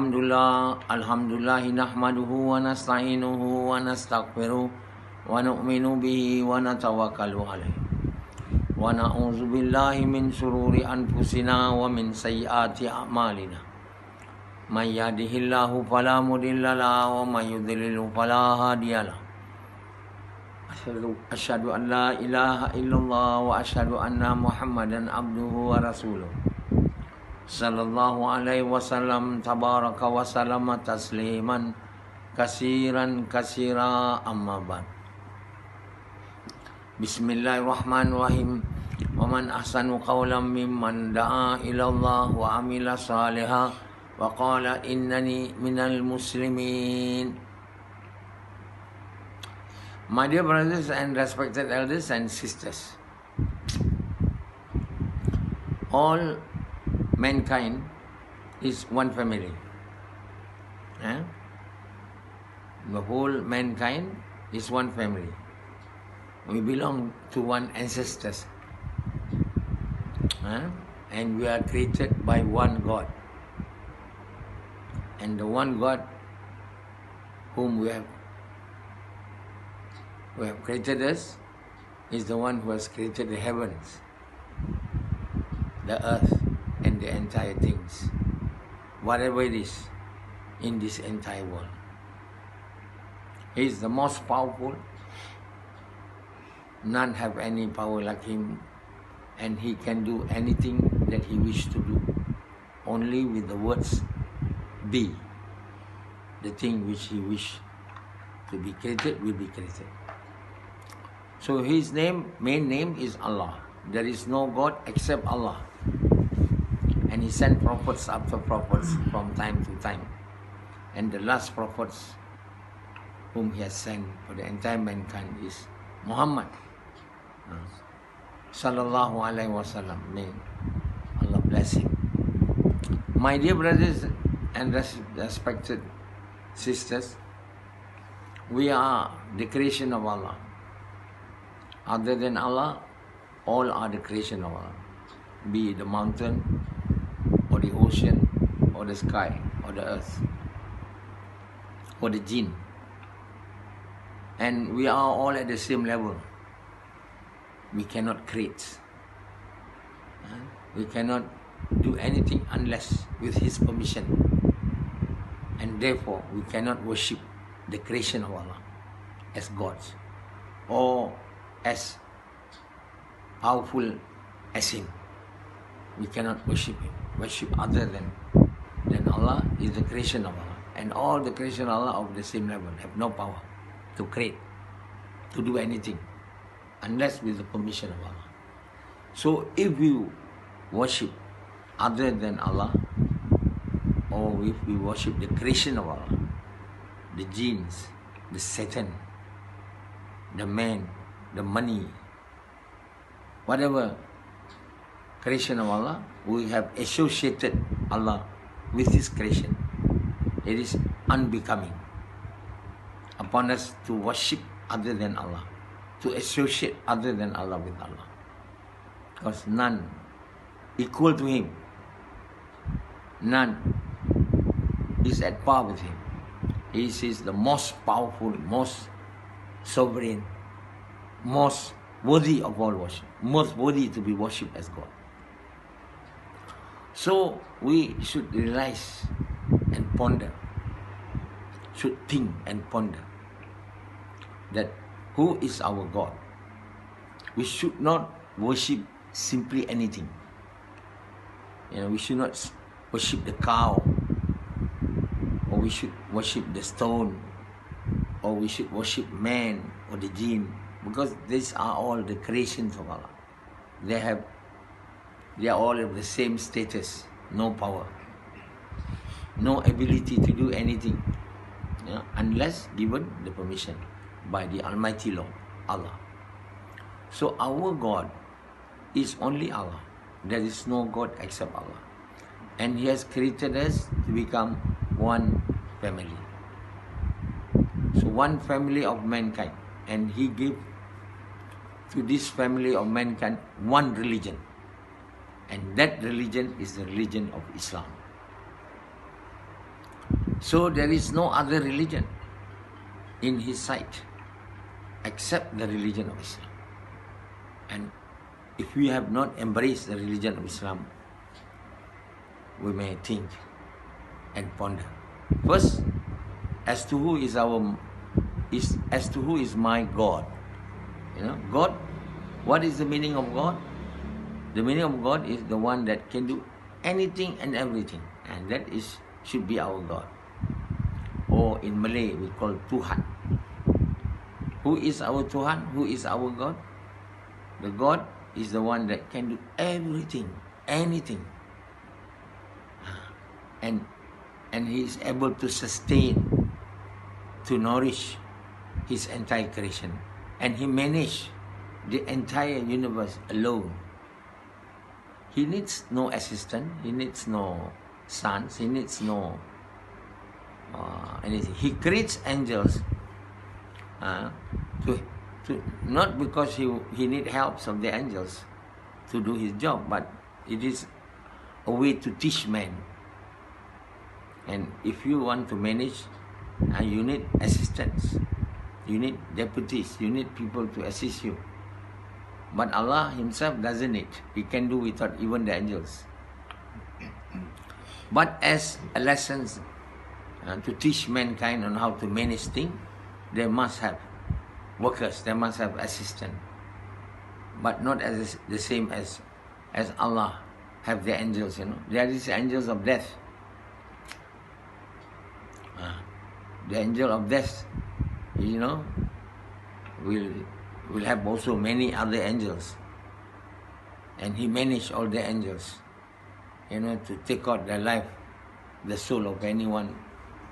Alhamdulillah nahmaduhu wa nasta'inuhu wa nastaghfiruh wa nu'minu bihi wa natawakkalu alayh wa na'udzu billahi min shururi anfusina wa min sayyiati a'malina may yahdihillahu fala mudilla lahu wa may yudlil fala hadiya lahu asyhadu an la ilaha illallah wa asyhadu anna muhammadan abduhu wa rasuluh sallallahu alaihi wasallam tabaraka wa sallama tasliman kasiran kasira amma ba'd. Bismillahirrahmanirrahim. Wa man ahsanu qawlan mimman da'a ila Allah wa amila salihan wa qala innani minal muslimin. My dear brothers and respected elders and sisters, all mankind is one family. The whole mankind is one family. We belong to one ancestors. And we are created by one God. And the one God whom we have created us is the one who has created the heavens, the earth, and the entire things, whatever it is in this entire world. He is the most powerful. None have any power like him, and he can do anything that he wishes to do. Only with the words be, the thing which he wished to be created will be created. So his main name is Allah. There is no God except Allah. And he sent prophets after prophets from time to time. And the last prophets whom he has sent for the entire mankind is Muhammad sallallahu alaihi wasallam. May Allah bless him. My dear brothers and respected sisters, we are the creation of Allah. Other than Allah, all are the creation of Allah. Be it the mountain, or the ocean, or the sky, or the earth, or the jinn. And we are all at the same level. We cannot create. We cannot do anything unless with his permission. And therefore, we cannot worship the creation of Allah as gods, or as powerful as him. We cannot worship him. Worship other than Allah is the creation of Allah. And all the creation of Allah of the same level have no power to create, to do anything, unless with the permission of Allah. So if we worship other than Allah, or if we worship the creation of Allah, the jinns, the Satan, the man, the money, whatever creation of Allah, we have associated Allah with his creation. It is unbecoming upon us to worship other than Allah, to associate other than Allah with Allah, because none equal to him, none is at par with him. He is the most powerful, most sovereign, most worthy of all worship, most worthy to be worshipped as God. So we should realize and ponder, should think and ponder that who is our God. We should not worship simply anything. We should not worship the cow, or we should worship the stone, or we should worship man or the jinn, because these are all the creations of Allah. They are all of the same status, no power, no ability to do anything, unless given the permission by the Almighty Lord, Allah. So our God is only Allah. There is no God except Allah. And he has created us to become one family. So one family of mankind. And he gave to this family of mankind one religion. And that religion is the religion of Islam. So there is no other religion in his sight except the religion of Islam. And if we have not embraced the religion of Islam, we may think and ponder. First, as to who is my God. God, what is the meaning of God? The meaning of God is the one that can do anything and everything, and that should be our God. Or in Malay we call Tuhan. Who is our Tuhan? Who is our God? The God is the one that can do everything, anything. And he is able to sustain, to nourish his entire creation. And he managed the entire universe alone. He needs no assistant, he needs no sons, he needs no anything. He creates angels not because he needs help of the angels to do his job, but it is a way to teach men. And if you want to manage, you need assistants, you need deputies, you need people to assist you. But Allah himself doesn't need. He can do without even the angels. But as a lesson to teach mankind on how to manage things, they must have workers, they must have assistants. But not as the same as Allah have the angels, There is angels of death. The angel of death, will have also many other angels. And he managed all the angels, to take out the life, the soul of anyone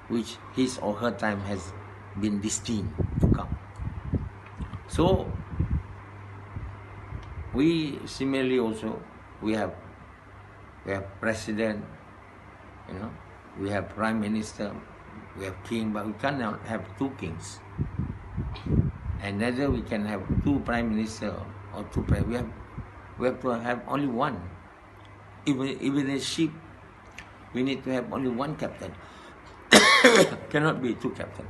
which his or her time has been destined to come. So, we similarly also, we have president, we have prime minister, we have king, but we cannot have two kings. And neither we can have two prime minister or two prime. We have to have only one. Even a ship, we need to have only one captain. Cannot be two captains.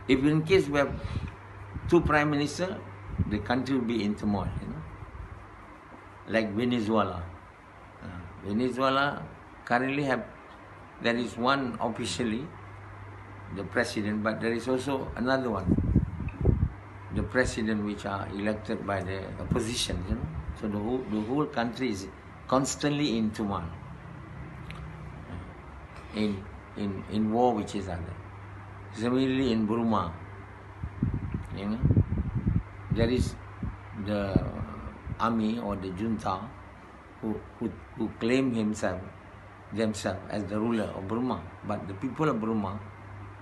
If in case we have two prime minister, the country will be in turmoil. Like Venezuela. Venezuela currently there is one officially, the president, but there is also another one, the president, which are elected by the opposition. So the whole country is constantly in turmoil, in war with each other. Similarly in Burma, there is the army or the junta who claim themselves as the ruler of Burma. But the people of Burma,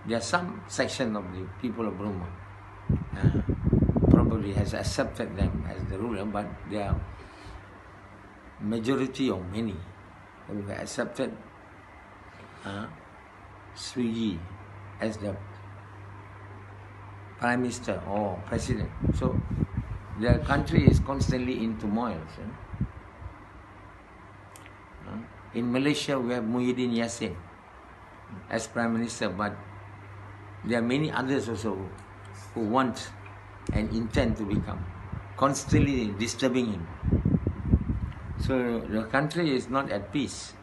there are some section of the people of Burma probably has accepted them as the ruler, but there are majority or many who have accepted Sui as the prime minister or president. So the country is constantly in turmoil. In Malaysia, we have Muhyiddin Yassin as prime minister, but there are many others also who want and intend to become, constantly disturbing him. So the country is not at peace.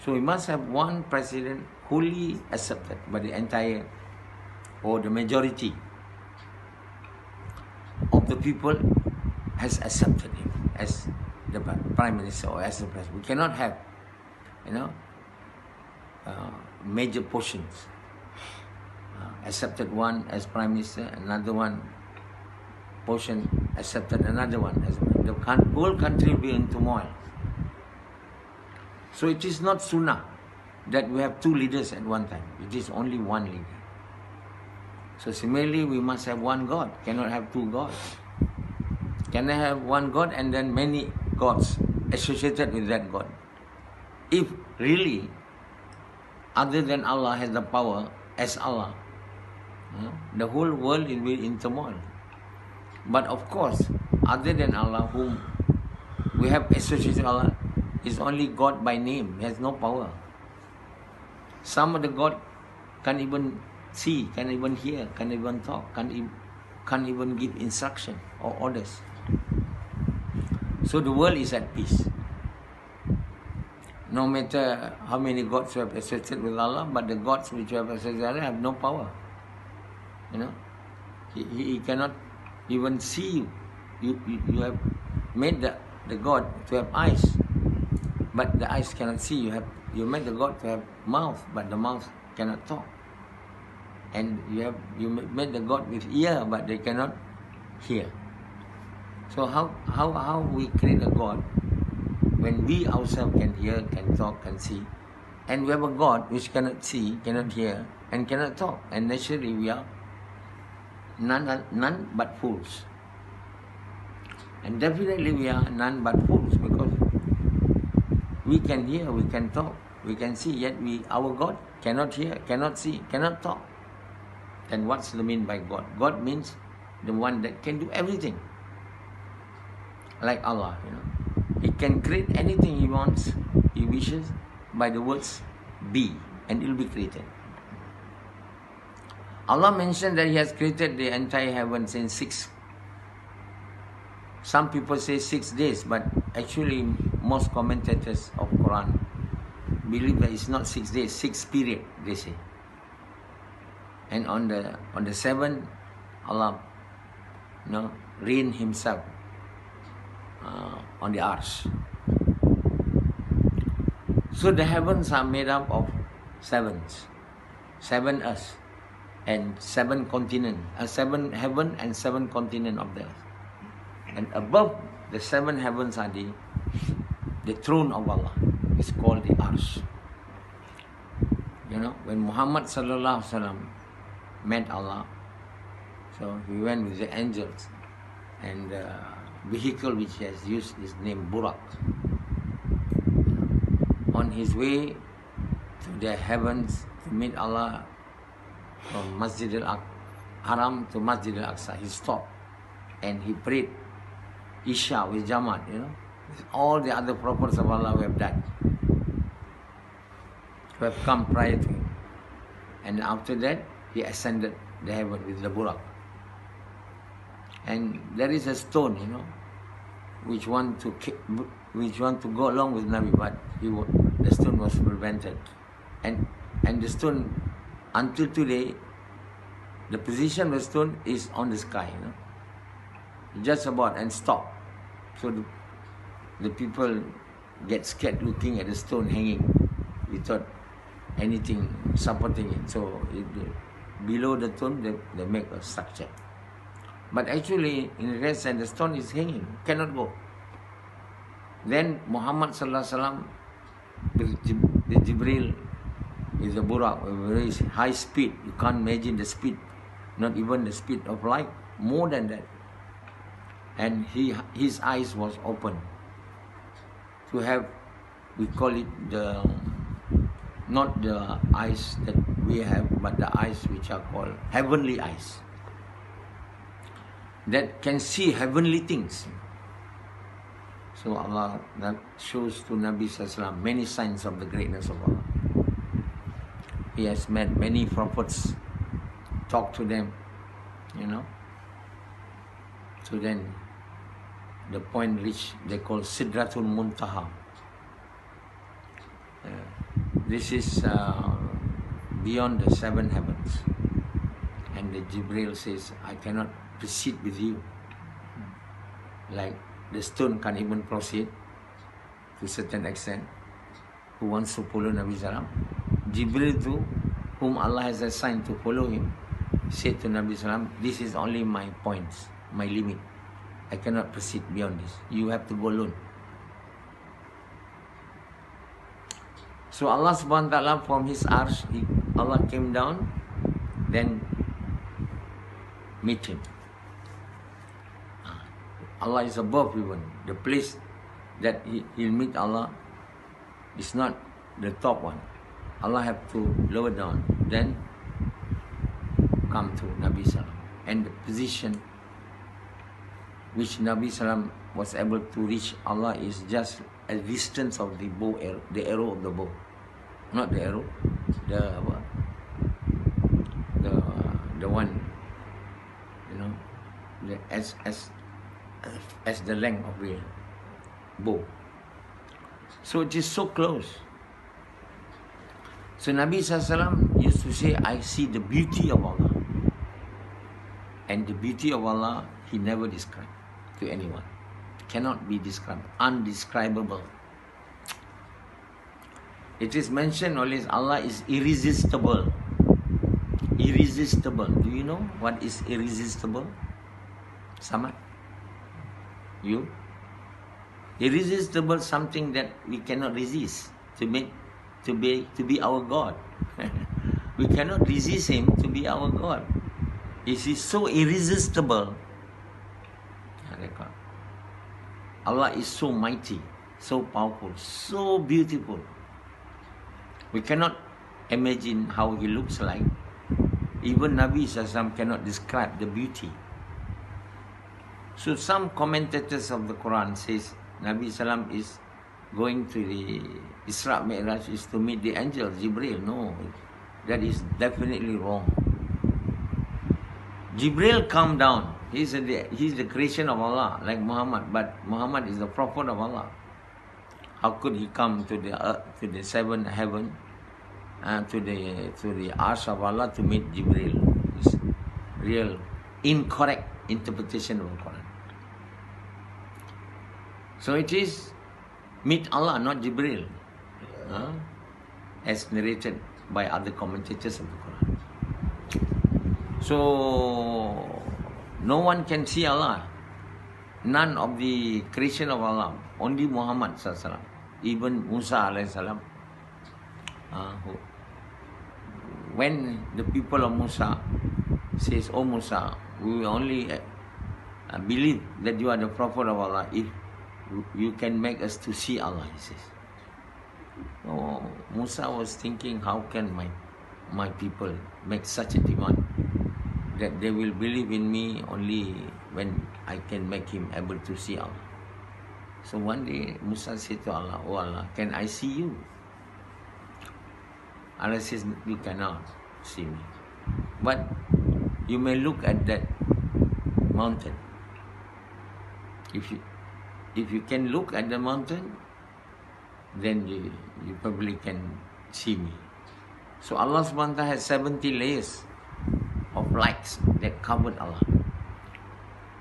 So we must have one president wholly accepted by the entire or the majority of the people has accepted him as the prime minister or as the president. We cannot have, major portions. Accepted one as prime minister, another one portion accepted another one. The whole country will be in turmoil. So it is not sunnah that we have two leaders at one time. It is only one leader. So similarly, we must have one God. Cannot have two gods. Can I have one God and then many gods associated with that God? If really other than Allah has the power as Allah, the whole world will be in turmoil. But of course, other than Allah, whom we have associated with Allah, is only God by name. He has no power. Some of the God can't even see, can't even hear, can't even talk, can't even give instruction or orders. So the world is at peace. No matter how many gods you have associated with Allah, but the gods which you have associated with Allah have no power. You know, he cannot even see you. You have made the God to have eyes, but the eyes cannot see. You made the God to have mouth, but the mouth cannot talk. And you made the God with ear, but they cannot hear. So how we create a God when we ourselves can hear, can talk, can see, and we have a God which cannot see, cannot hear, and cannot talk, and naturally we are none but fools. And definitely we are none but fools, because we can hear, we can talk, we can see, yet our God cannot hear, cannot see, cannot talk. Then what's the mean by God? God means the one that can do everything. Like Allah, you know. He can create anything He wants, He wishes, by the words be, and it will be created. Allah mentioned that He has created the entire heavens in 6. Some people say 6 days, but actually most commentators of Quran believe that it's not 6 days, 6 period, they say. And on the 7th, Allah, you know, reigned Himself on the arsh. So the heavens are made up of 7s, 7 earths, and 7 continents, 7 heaven and 7 continents of the earth. And above the 7 heavens are the throne of Allah. It's called the arsh. You know, when Muhammad sallallahu alaihi wasallam met Allah, so he went with the angels, and the vehicle which he has used is named Burak. On his way to the heavens to meet Allah from Masjid al-Haram to Masjid al-Aqsa, he stopped and he prayed Isha with Jamaat, you know, with all the other prophets of Allah who have died, who have come prior to him. And after that, he ascended the heaven with the Burak. And there is a stone, you know, which want to go along with Nabi, but the stone was prevented. And the stone, until today, the position of the stone is on the sky, you know, just about, and stop. So the people get scared looking at the stone hanging without anything supporting it. So below the stone, they make a structure. But actually, in the rest side, the stone is hanging, cannot go. Then Muhammad sallallahu alaihi wasallam with Jibril, with the Burak, with very high speed. You can't imagine the speed, not even the speed of light, more than that. And his eyes was open to have, we call it not the eyes that we have, but the eyes which are called heavenly eyes, that can see heavenly things. So Allah that shows to Nabi Sallallahu Alaihi Wasallam many signs of the greatness of Allah. He has met many prophets, talked to them, you know. So then the point reached, they call Sidratul Muntaha. This is beyond the 7 heavens. And the Jibril says, I cannot proceed with you. Like the stone can't even proceed to a certain extent. Who wants to follow Nabi Sallam? Jibril too, whom Allah has assigned to follow him, said to Nabi Sallam, this is only my points, my limit. I cannot proceed beyond this. You have to go alone. So Allah subhanahu wa ta'ala from his arsh, Allah came down, then meet him. Allah is above even. The place that he'll meet Allah is not the top one. Allah have to lower down, then come to Nabi Sallam. And the position which Nabi Sallam was able to reach Allah is just a distance of the bow arrow, the arrow of the bow. Not the arrow, the as the length of a bow. So it is so close. So Nabi SAW used to say, I see the beauty of Allah. And the beauty of Allah, He never described to anyone. Cannot be described. Undescribable. It is mentioned always, Allah is irresistible. Irresistible. Do you know what is irresistible? Samad? You? Irresistible, something that we cannot resist to be our God. We cannot resist Him to be our God. He is so irresistible. Allah is so mighty, so powerful, so beautiful. We cannot imagine how He looks like. Even Nabi SAW cannot describe the beauty. So some commentators of the Quran says Nabi SAW is going to the Isra Mi'raj is to meet the angel Jibril. No, that is definitely wrong. Jibril come down. He's the creation of Allah, like Muhammad, but Muhammad is the prophet of Allah. How could he come to the earth, to the seventh heaven, and to the arsh of Allah to meet Jibril? It's real incorrect interpretation of the Quran. So it is meet Allah, not Jibril, as narrated by other commentators of the Quran. So no one can see Allah. None of the creation of Allah. Only Muhammad SAW. Even Musa alayhi when the people of Musa says, "Oh Musa, we only believe that you are the prophet of Allah if you can make us to see Allah," he says. Oh, Musa was thinking, how can my people make such a demand that they will believe in me only when I can make him able to see Allah. So one day Musa said to Allah, "Oh Allah, can I see you?" Allah says, "You cannot see me, but you may look at that mountain. If you can look at the mountain, then you probably can see me." So Allah subhanahu wa ta'ala has 70 layers of lights that covered Allah.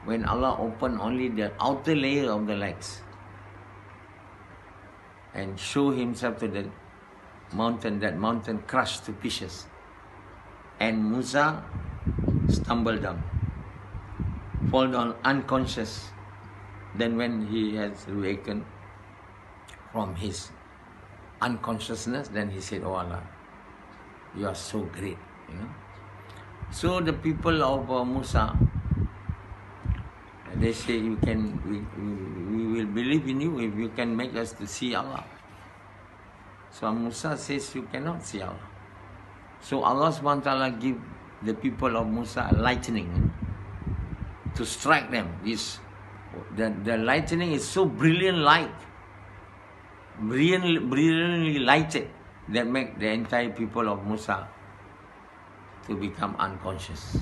When Allah opened only the outer layer of the lights and show Himself to the mountain, that mountain crushed to pieces. And Musa stumbled down, fall down unconscious. Then when he has awakened from his unconsciousness, then he said, "Oh Allah, you are so great." So the people of Musa, they say, we will believe in you if you can make us to see Allah. So Musa says, you cannot see Allah. So Allah subhanahu wa ta'ala give the people of Musa lightning to strike them. The lightning is so brilliantly lighted that make the entire people of Musa to become unconscious.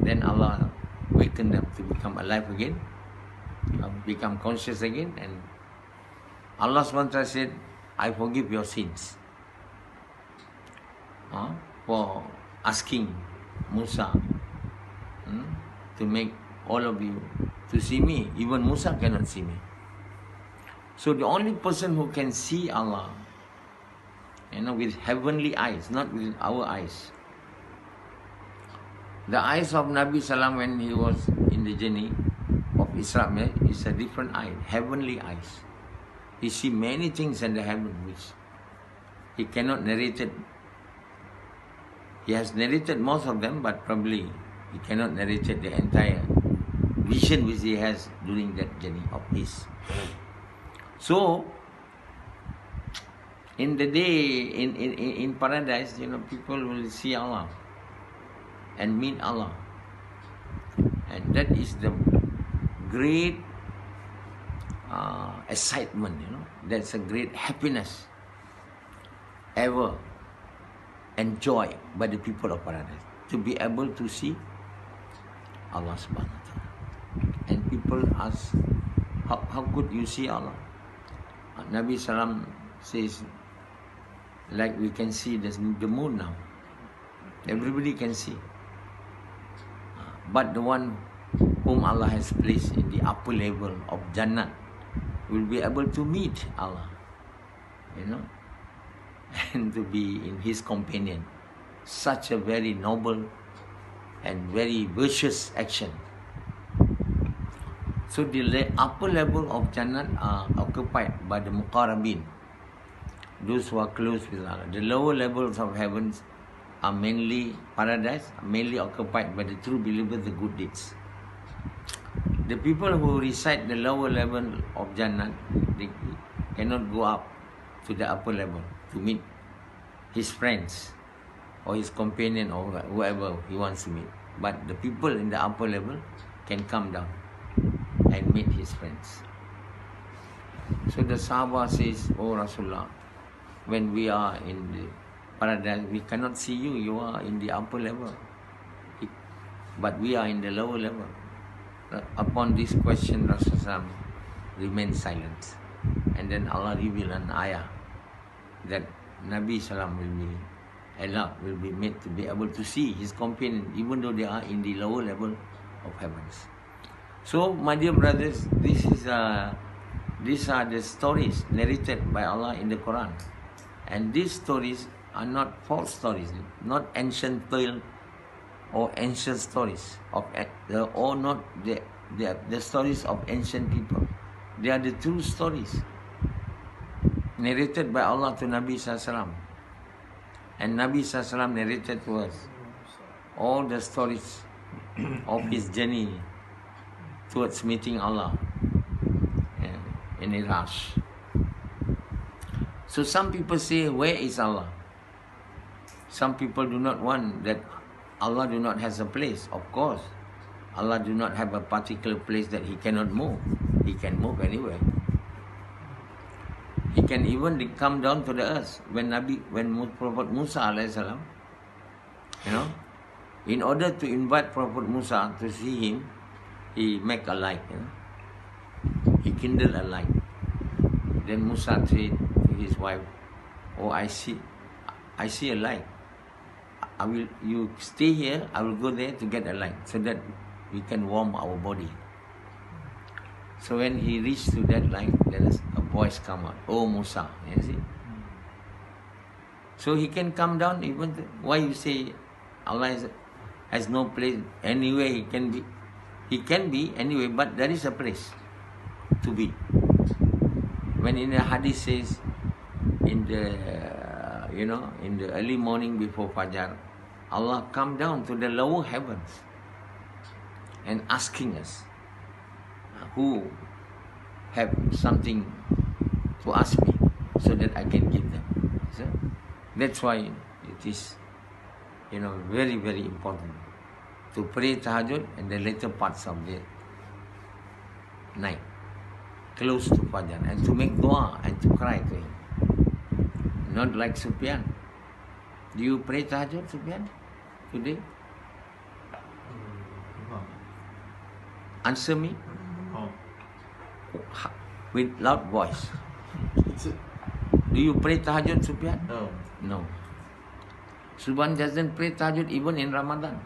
Then Allah wakened them to become alive again, become conscious again, and Allah SWT said, "I forgive your sins." For asking Musa to make all of you to see me. Even Musa cannot see me. So the only person who can see Allah, with heavenly eyes, not with our eyes. The eyes of Nabi Salam when he was in the journey of Isra is a different eye, heavenly eyes. He see many things in the heaven which he cannot narrate it. He has narrated most of them, but probably he cannot narrate the entire vision which he has during that journey of his. So, in the day, in paradise, people will see Allah and meet Allah. And that is the great excitement, That's a great happiness ever enjoyed by the people of paradise. To be able to see Allah subhanahu wa ta'ala. And people ask, how could you see Allah? Nabi Salam says, like we can see the moon now. Everybody can see. But the one whom Allah has placed in the upper level of Jannah will be able to meet Allah, and to be in His companion. Such a very noble and very virtuous action. So the upper level of Jannah are occupied by the Muqarrabin, those who are close with Allah. The lower levels of heavens are mainly paradise, mainly occupied by the true believers, the good deeds. The people who reside the lower level of Jannah, they cannot go up to the upper level to meet his friends or his companion or whoever he wants to meet. But the people in the upper level can come down and meet his friends. So the Sahaba says, "Oh Rasulullah, when we are in the paradise, we cannot see you. You are in the upper level, but we are in the lower level." Upon this question, Rasulullah remained silent. And then Allah revealed an ayah that Nabi Salam will be made to be able to see his companion even though they are in the lower level of heavens. So, my dear brothers, these are the stories narrated by Allah in the Quran. And these stories are not false stories, not ancient tale or ancient stories or not the stories of ancient people. They are the true stories narrated by Allah to Nabi SAW. And Nabi SAW narrated to us all the stories of his journey towards meeting Allah in a rush. So some people say, where is Allah? Some people do not want that Allah do not has a place. Of course, Allah do not have a particular place that He cannot move. He can move anywhere. He can even come down to the earth. When Prophet Musa alayhi salam, in order to invite Prophet Musa to see him, he make a light. He kindled a light. Then Musa said to his wife, "Oh, I see a light. You stay here, I will go there to get a light so that we can warm our body." So when he reached to that light, there is a voice come out, "Oh Musa," you see. So he can come down even why you say Allah has no place anywhere he can be. He can be anyway, but there is a place to be. When in the hadith says in the early morning before fajar, Allah come down to the lower heavens and asking us, who have something to ask me so that I can give them. So that's why it is, very, very important to pray tahajjud in the later parts of the night, close to fajar, and to make dua and to cry to him. Not like Sufyan. Do you pray tahajjud, Sufyan, today? Answer me. With loud voice. Do you pray tahajjud, Sufyan? No. Subhan doesn't pray tahajjud even in Ramadan.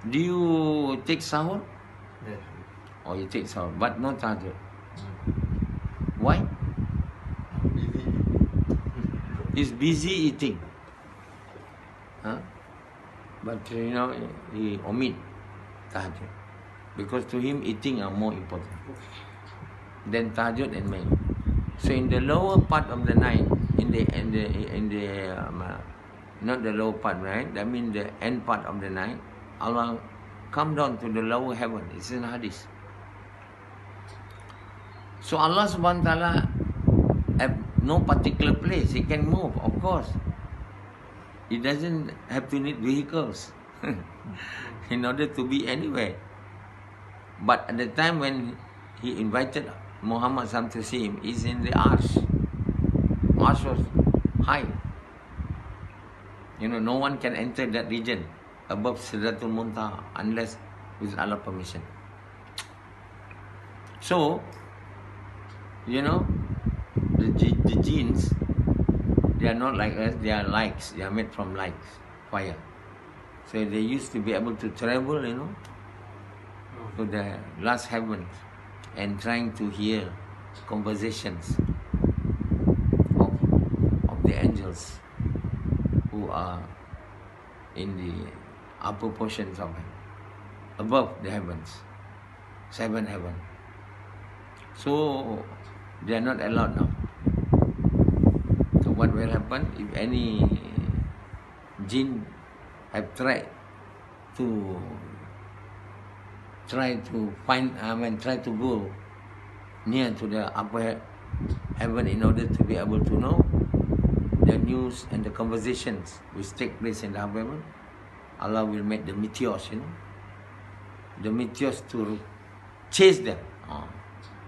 Do you take sahur? Yes. Oh, you take sahur, but no tahajjud. Why? Busy. He's busy eating. But he omit tahajjud. Because to him, eating are more important than tahajjud and may. So in the lower part of the night, not the lower part, right? That means the end part of the night, Allah come down to the lower heaven. It's in hadith. So Allah subhanahu wa ta'ala have no particular place. He can move, of course. He doesn't have to need vehicles in order to be anywhere. But at the time when he invited Muhammad to see him, he's in the arsh. Arsh was high. No one can enter that region above Sidratul Muntaha unless with Allah's permission. So, you know, the genes, they are not like us, they are lights, they are made from lights, fire. So they used to be able to travel, you know, to the last heavens and trying to hear conversations of the angels who are in the upper portions of heaven, above the heavens, 7 heaven. So they are not allowed now. So what will happen if any jinn have tried to try to go near to the upper heaven in order to be able to know the news and the conversations which take place in the upper heaven, Allah will make the meteors, you know, the meteors to chase them.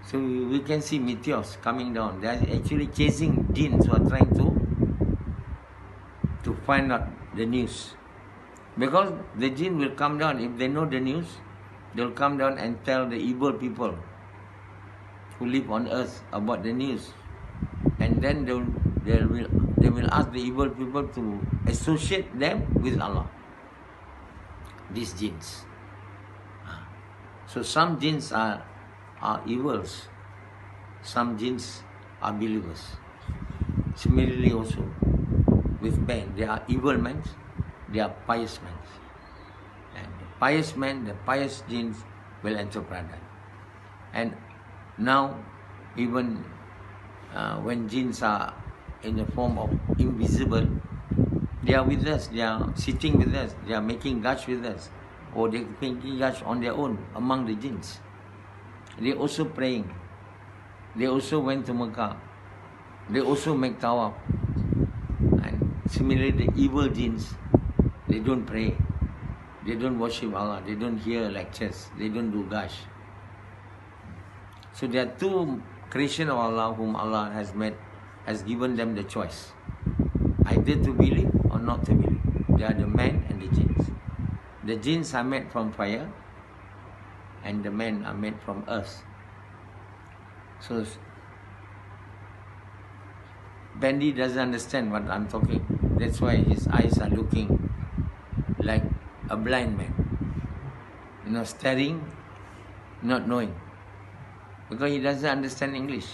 So we can see meteors coming down. They are actually chasing jinns who are trying to find out the news. Because the jinn will come down, if they know the news, they'll come down and tell the evil people who live on earth about the news. And then they will ask the evil people to associate them with Allah. These jinns. So some jinns are evils. Some jinns are believers. Similarly also with men, they are evil men, they are pious men. And the pious men, the pious jinns will enter paradise. And now even when jinns are in the form of invisible, they are with us, they are sitting with us, they are making gush with us, or they are making gush on their own among the jinns. They also praying. They also went to Mecca. They also make tawaf. And similarly, the evil jinns, they don't pray. They don't worship Allah. They don't hear lectures. They don't do gush. So there are two creation of Allah whom Allah has given them the choice. Either to believe or not to believe. They are the men and the jinns. The jinns are made from fire, and the men are made from earth. So Bendy doesn't understand what I'm talking. That's why his eyes are looking like a blind man. You know, staring, not knowing. Because he doesn't understand English.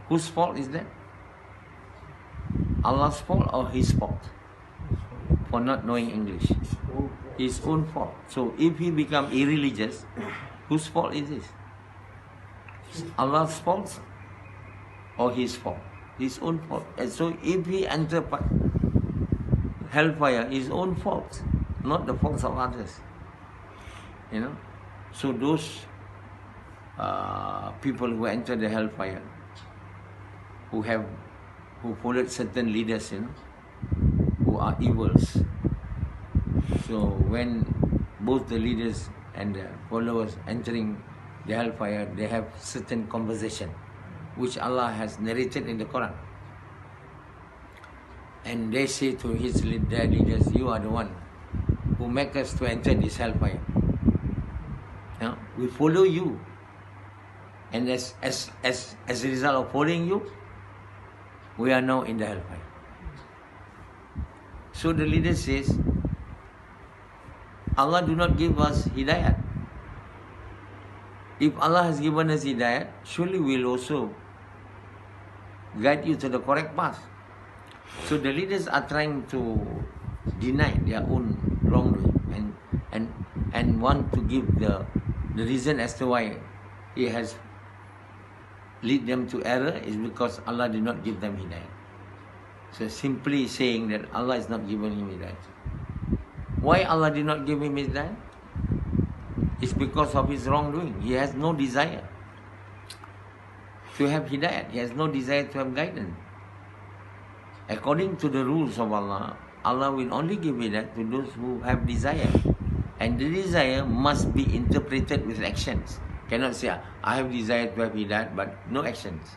Whose fault is that? Allah's fault or his fault? For not knowing English. His own fault. So if he become irreligious, whose fault is this? Allah's fault or his fault? His own fault. And so if he enter hellfire, his own fault, not the faults of others. You know. So those people who enter the hellfire, who followed certain leaders, you know, who are evils. So when both the leaders and the followers entering the hellfire, they have certain conversation, which Allah has narrated in the Quran. And they say to their leaders, you are the one who make us to enter this hellfire. Yeah? We follow you. And as a result of following you, we are now in the hellfire. So the leader says, Allah do not give us hidayat. If Allah has given us hidayat, surely we will also guide you to the correct path. So the leaders are trying to deny their own wrongdoing and want to give the reason as to why He has lead them to error is because Allah did not give them hidayat. So simply saying that Allah is not giving him hidayat. Why Allah did not give him hidayat? It's because of his wrongdoing. He has no desire to have hidayat. He has no desire to have guidance. According to the rules of Allah, Allah will only give hidayat to those who have desire. And the desire must be interpreted with actions. Cannot say, I have desire to have hidayat, but no actions.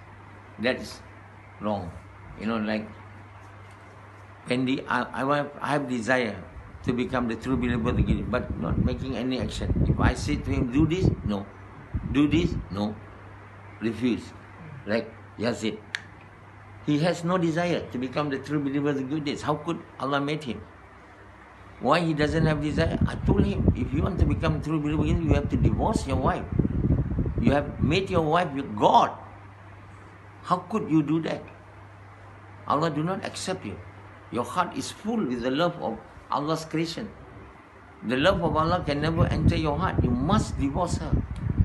That's wrong. You know, like, Pendi, I have desire to become the true believer again, but not making any action. If I say to him, do this, no. Do this? No. Refuse. Like Yazid. He has no desire to become the true believer of the good deeds. How could Allah made him? Why he doesn't have desire? I told him, if you want to become true believer, you have to divorce your wife. You have made your wife your God. How could you do that? Allah do not accept you. Your heart is full with the love of Allah's creation. The love of Allah can never enter your heart. You must divorce her.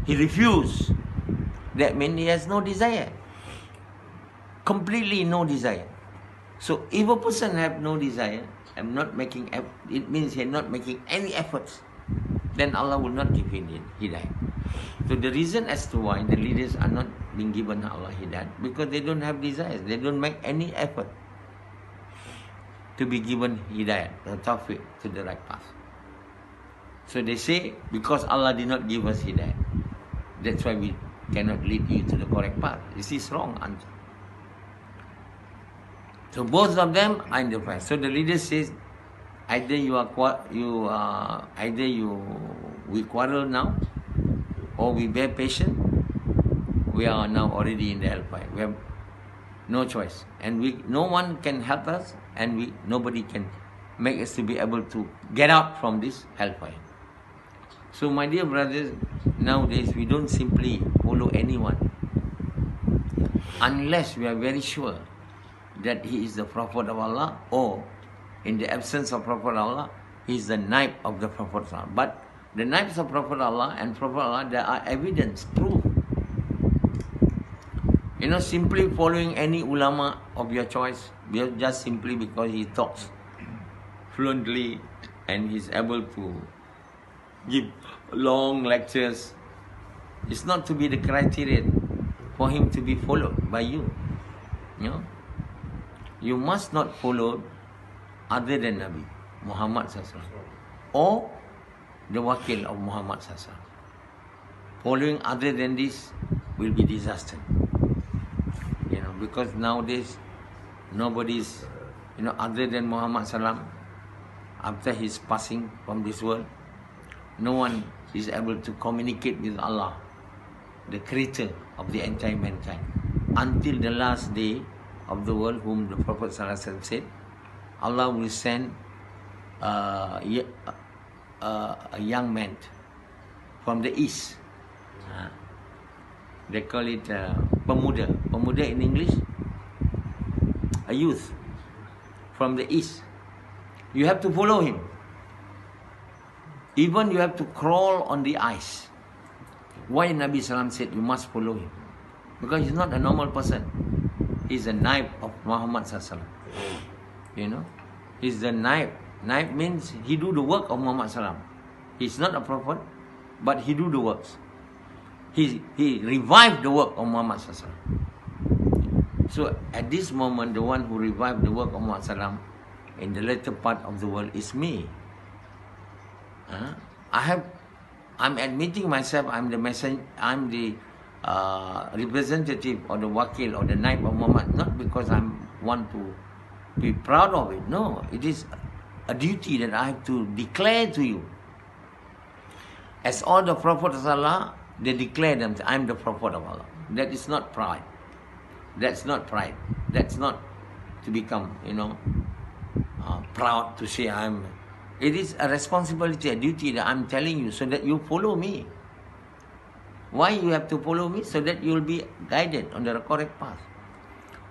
He refused. That means he has no desire. Completely no desire. So if a person have no desire, and not making, it means he is not making any efforts, then Allah will not give him hidayah. So the reason as to why the leaders are not being given Allah hidayah, because they don't have desires, they don't make any effort to be given hidayah, the tawfiq to the right path. So they say, because Allah did not give us hidayah, that's why we cannot lead you to the correct path. This is wrong answer. So both of them are in the fire. So the leader says, either we quarrel now, or we bear patient. We are now already in the hellfire. We have no choice, and no one can help us, and nobody can make us to be able to get out from this hellfire. So my dear brothers, nowadays we don't simply follow anyone unless we are very sure that he is the Prophet of Allah, or in the absence of Prophet Allah, he is the naib of the Prophet Allah. But the naibs of Prophet Allah and Prophet Allah, there are evidence, proof. Simply following any ulama of your choice, just simply because he talks fluently and he's able to give long lectures, it's not to be the criterion for him to be followed by you. You must not follow other than Nabi Muhammad SAW or the wakil of Muhammad SAW. Following other than this will be disaster. Because nowadays nobody's, other than Muhammad SAW, after his passing from this world, no one is able to communicate with Allah, the creator of the entire mankind, until the last day of the world, whom the Prophet ﷺ said, Allah will send a young man from the east. They call it pemuda. Pemuda in English, a youth from the east. You have to follow him. Even you have to crawl on the ice. Why Nabi Sallam said you must follow him? Because he's not a normal person. He's a naib of Muhammad Sallam. He's the naib. Naib means he do the work of Muhammad Sallam. He's not a prophet, but he do the works. He revived the work of Muhammad Sallam. So at this moment, the one who revived the work of Muhammad Sallam in the later part of the world is me. I'm admitting myself, I'm the messenger, I'm the representative or the wakil or the naib of Muhammad, not because I want to be proud of it. No, it is a duty that I have to declare to you. As all the prophets of Allah, they declare them, I'm the prophet of Allah. That is not pride. That's not pride. That's not to become, proud to say I'm. It is a responsibility, a duty that I'm telling you so that you follow me. Why you have to follow me? So that you will be guided on the correct path.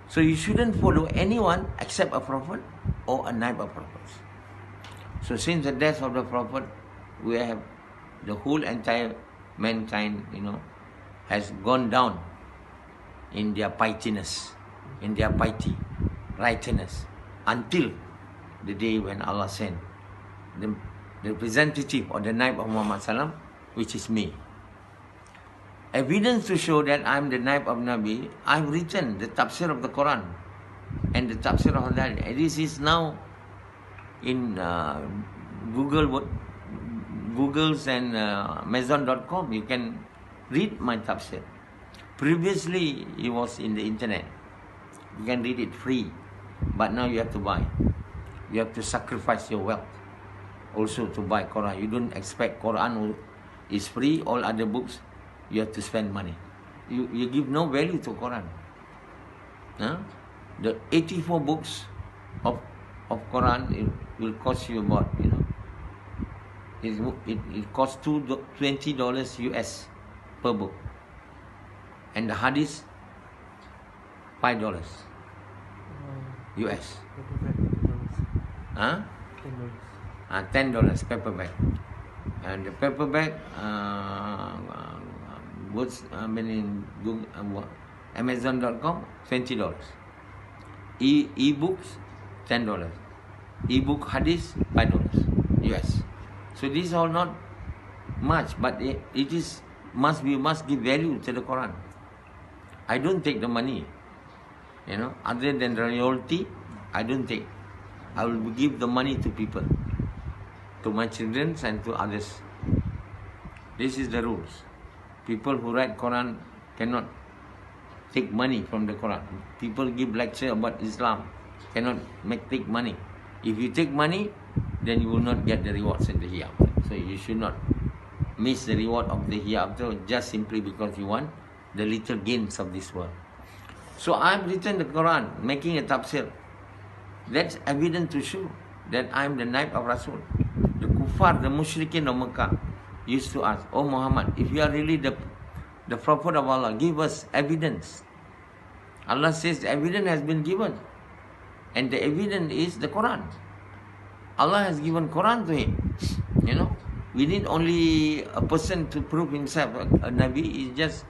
So you shouldn't follow anyone except a prophet or a naib of prophets. So since the death of the prophet, we have the whole entire mankind, has gone down in their pietiness, in their piety, righteousness, until the day when Allah sent the representative or the naib of Muhammad Sallam, which is me. Evidence to show that I am the naib of Nabi, I have written the tafseer of the Quran and the tafseer of Hadith. This is now in Google's and Amazon.com. You can read my tafseer. Previously, it was in the internet. You can read it free, but now you have to buy. You have to sacrifice your wealth also to buy Quran. You don't expect Quran is free. All other books you have to spend money. You give no value to Quran. Huh? The 84 books of Quran, it will cost you about, it costs $20 US per book. And the hadith, $5 US. Huh? $10 paperback. And the paperback goods in Amazon.com, $20. Ebooks, $10. Ebook hadith, $5 US. So these are not much, but it is must give value to the Quran. I don't take the money, other than the royalty, I don't take. I will give the money to people, to my children and to others. This is the rules. People who write Quran cannot take money from the Quran. People give lecture about Islam, cannot take money. If you take money, then you will not get the rewards in the hereafter. So you should not miss the reward of the hereafter just simply because you want the little gains of this world. So I've written the Quran, making a tafseer. That's evident to show that I'm the naib of Rasul. The kuffar, the mushrikin of Mecca used to ask, "Oh Muhammad, if you are really the prophet of Allah, give us evidence." Allah says the evidence has been given. And the evidence is the Quran. Allah has given Quran to him. We need only a person to prove himself a Nabi. Is just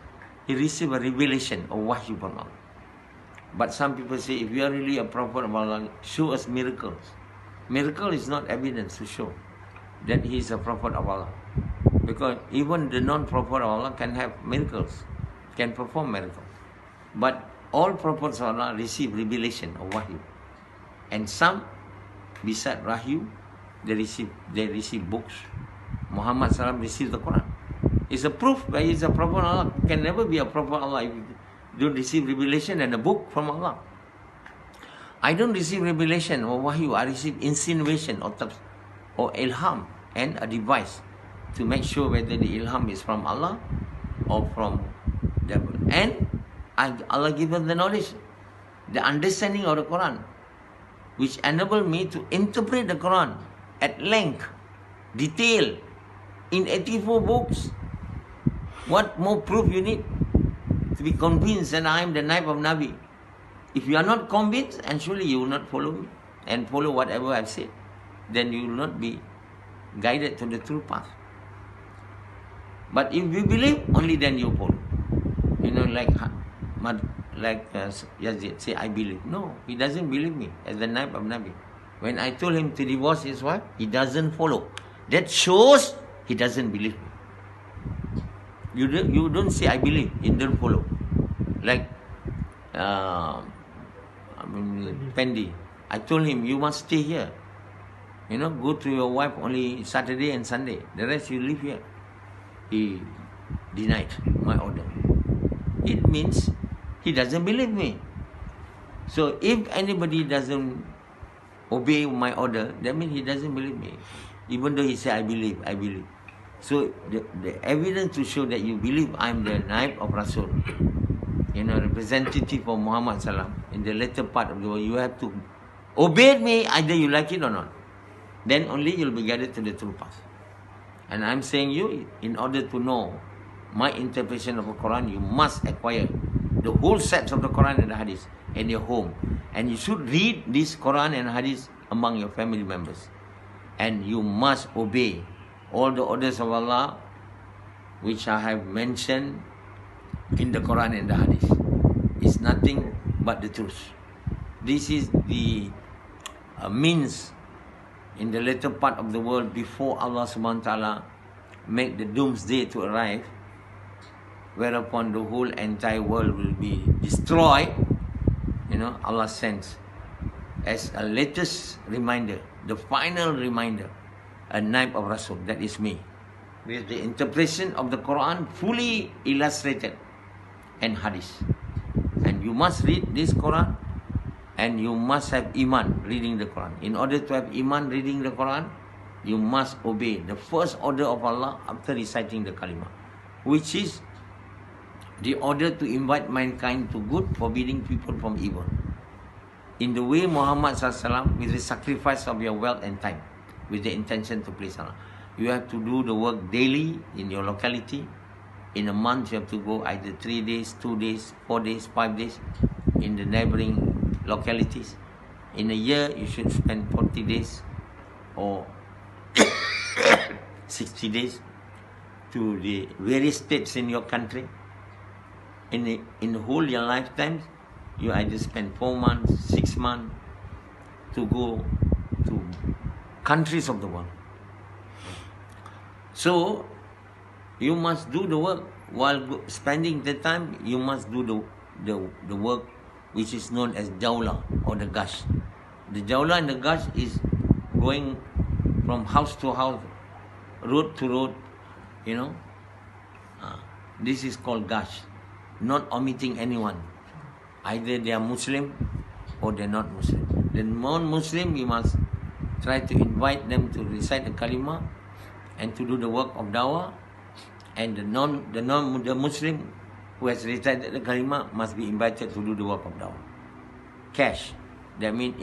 he received a revelation of wahyu from Allah. But some people say, if you are really a prophet of Allah, show us miracles. Miracle is not evidence to show that he is a prophet of Allah. Because even the non-prophet of Allah can have miracles, can perform miracles. But all prophets of Allah receive revelation of wahyu. And some, beside wahyu, they receive books. Muhammad SAW received the Quran. It's a proof that he is a prophet of Allah. Can never be a prophet of Allah if you don't receive revelation and a book from Allah. I don't receive revelation or wahyu. I receive insinuation or ilham and a device to make sure whether the ilham is from Allah or from devil. And Allah gives us the knowledge, the understanding of the Quran, which enable me to interpret the Quran at length, detail, in 84 books. What more proof you need to be convinced that I am the naib of Nabi? If you are not convinced, and surely you will not follow me and follow whatever I've said, then you will not be guided to the true path. But if you believe, only then you follow. Like Yazid say, I believe. No, he doesn't believe me as the naib of Nabi. When I told him to divorce his wife, he doesn't follow. That shows he doesn't believe me. You don't say I believe, you don't follow. Like Fendi, I told him you must stay here. Go to your wife only Saturday and Sunday. The rest you live here. He denied my order. It means he doesn't believe me. So if anybody doesn't obey my order, that means he doesn't believe me. Even though he said, I believe. So the evidence to show that you believe I'm the naib of Rasul, representative of Muhammad Sallam in the later part of the world, you have to obey me, either you like it or not. Then only you'll be guided to the true path. And I'm saying you, in order to know my interpretation of the Quran, you must acquire the whole sets of the Quran and the Hadith in your home. And you should read this Quran and Hadith among your family members. And you must obey all the orders of Allah which I have mentioned in the Quran and the Hadith. It's nothing but the truth. This is the means in the later part of the world before Allah subhanahu wa ta'ala make the doomsday to arrive, whereupon the whole entire world will be destroyed. Allah sends as a latest reminder, the final reminder, a naib of Rasul, that is me, with the interpretation of the Quran fully illustrated and Hadith. And you must read this Quran, and you must have Iman reading the Quran. In order to have Iman reading the Quran, you must obey the first order of Allah after reciting the kalima, which is The order to invite mankind to good, forbidding people from evil. In the way Muhammad SAW, with the sacrifice of your wealth and time, with the intention to please Allah. You have to do the work daily in your locality. In a month, you have to go either 3 days, 2 days, 4 days, 5 days in the neighboring localities. In a year, you should spend 40 days or 60 days to the various states in your country. In the whole your lifetime, you either spend 4 months, 6 months to go to countries of the world. So, you must do the work. While spending the time, you must do the work which is known as Jawla or the Gash. The Jawla and the Gash is going from house to house, road to road, you know. This is called Gash. Not omitting anyone. Either they are Muslim or they are not Muslim. The non-Muslim, you must try to invite them to recite the kalima and to do the work of dawah. And the Muslim who has recited the kalima must be invited to do the work of dawah. Cash. That means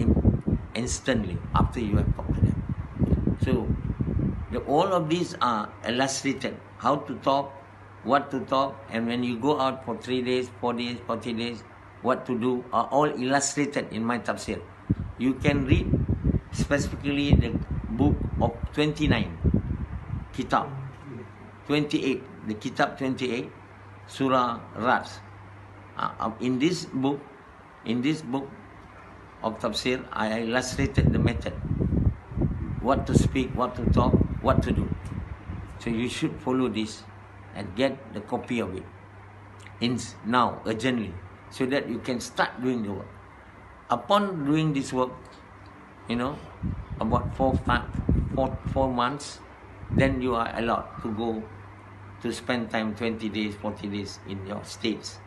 instantly after you have talked to them. So, all of these are illustrated. How to talk, what to talk, and when you go out for 3 days, 4 days, 40 days, what to do are all illustrated in my tafseer. You can read specifically the book of 29, kitab 28, the kitab 28, Surah Ras. In this book of tafsir, I illustrated the method. What to speak, what to talk, what to do. So you should follow this and get the copy of it now, urgently, so that you can start doing the work. Upon doing this work, you know, about 4 months, then you are allowed to go to spend time 20 days, 40 days in your states.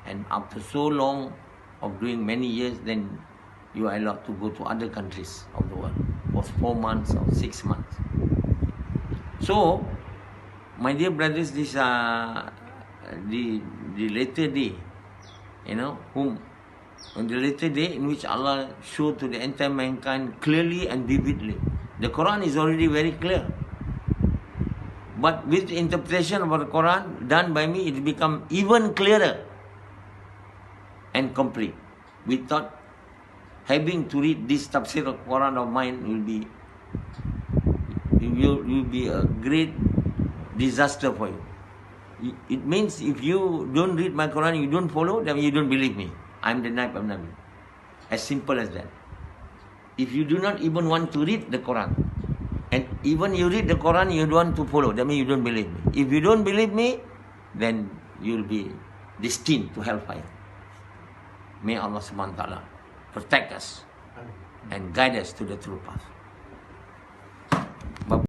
And after so long of doing many years, then you are allowed to go to other countries of the world for 4 months or 6 months. So, my dear brothers, these are the later day, you know, on the later day in which Allah showed to the entire mankind clearly and vividly. The Quran is already very clear. But with the interpretation of the Quran done by me, it become even clearer and complete. Without having to read this tafsir of Quran of mine will be a great disaster for you. It means if you don't read my Quran, you don't follow, then you don't believe me. I'm the Naib of Nabi. As simple as that. If you do not even want to read the Quran, and even you read the Quran, you don't want to follow, that means you don't believe me. If you don't believe me, then you'll be destined to hellfire. May Allah subhanahu wa ta'ala protect us and guide us to the true path.